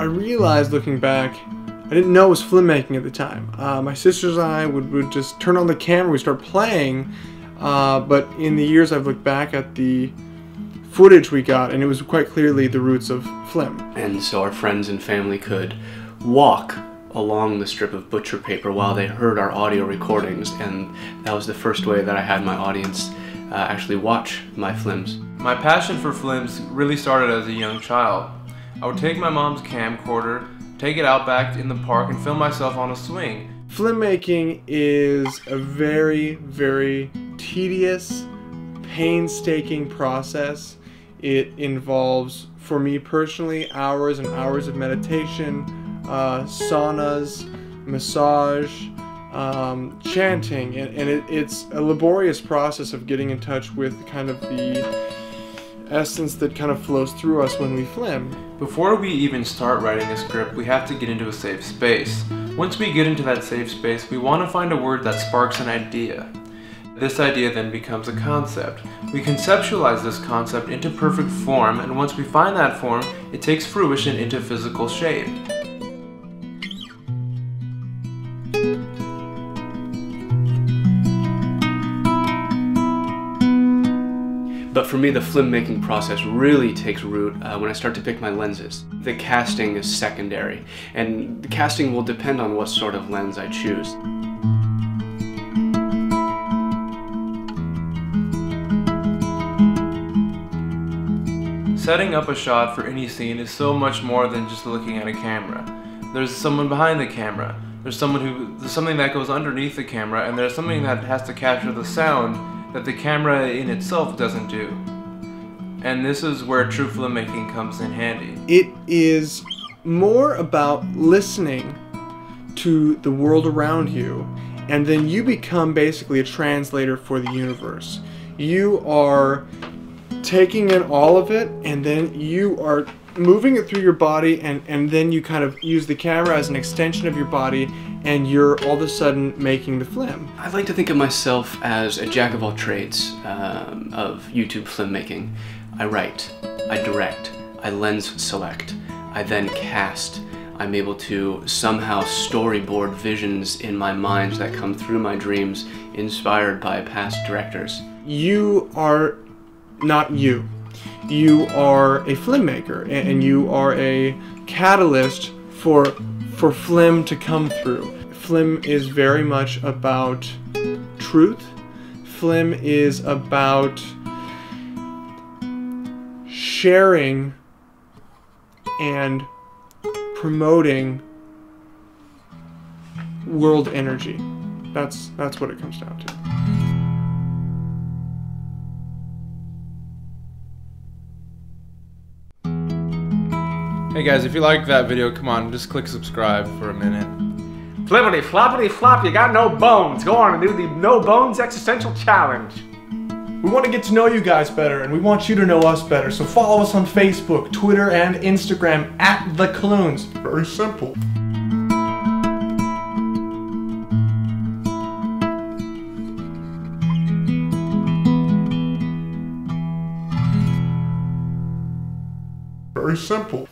I realized looking back, I didn't know it was filmmaking at the time. My sisters and I would just turn on the camera, we'd start playing, but in the years I've looked back at the footage we got, and it was quite clearly the roots of Flim. And so our friends and family could walk along the strip of butcher paper while they heard our audio recordings, and that was the first way that I had my audience actually watch my films. My passion for films really started as a young child. I would take my mom's camcorder, take it out back in the park, and film myself on a swing. Filmmaking is a very, very tedious, painstaking process. It involves, for me personally, hours and hours of meditation, saunas, massage, chanting, and it's a laborious process of getting in touch with kind of the essence that kind of flows through us when we film. Before we even start writing a script, we have to get into a safe space. Once we get into that safe space, we want to find a word that sparks an idea. This idea then becomes a concept. We conceptualize this concept into perfect form, and once we find that form, it takes fruition into physical shape. But for me, the filmmaking process really takes root when I start to pick my lenses. The casting is secondary, and the casting will depend on what sort of lens I choose. Setting up a shot for any scene is so much more than just looking at a camera. There's someone behind the camera, there's something that goes underneath the camera, and there's something that has to capture the sound that the camera in itself doesn't do. And this is where true filmmaking comes in handy. It is more about listening to the world around you, and then you become basically a translator for the universe. You are taking in all of it, and then you are moving it through your body, and then you kind of use the camera as an extension of your body, and you're all of a sudden making the film. I like to think of myself as a jack of all trades of YouTube filmmaking. I write, I direct, I lens select, I then cast. I'm able to somehow storyboard visions in my mind that come through my dreams, inspired by past directors. You are not you. You are a filmmaker, and you are a catalyst for film to come through. Film is very much about truth. Film is about sharing and promoting world energy. That's what it comes down to. Hey guys, if you liked that video, come on, just click subscribe for a minute. Flippity floppity flop, you got no bones. Go on and do the no bones existential challenge. We want to get to know you guys better, and we want you to know us better, so follow us on Facebook, Twitter, and Instagram at the Kloons. Very simple. Very simple.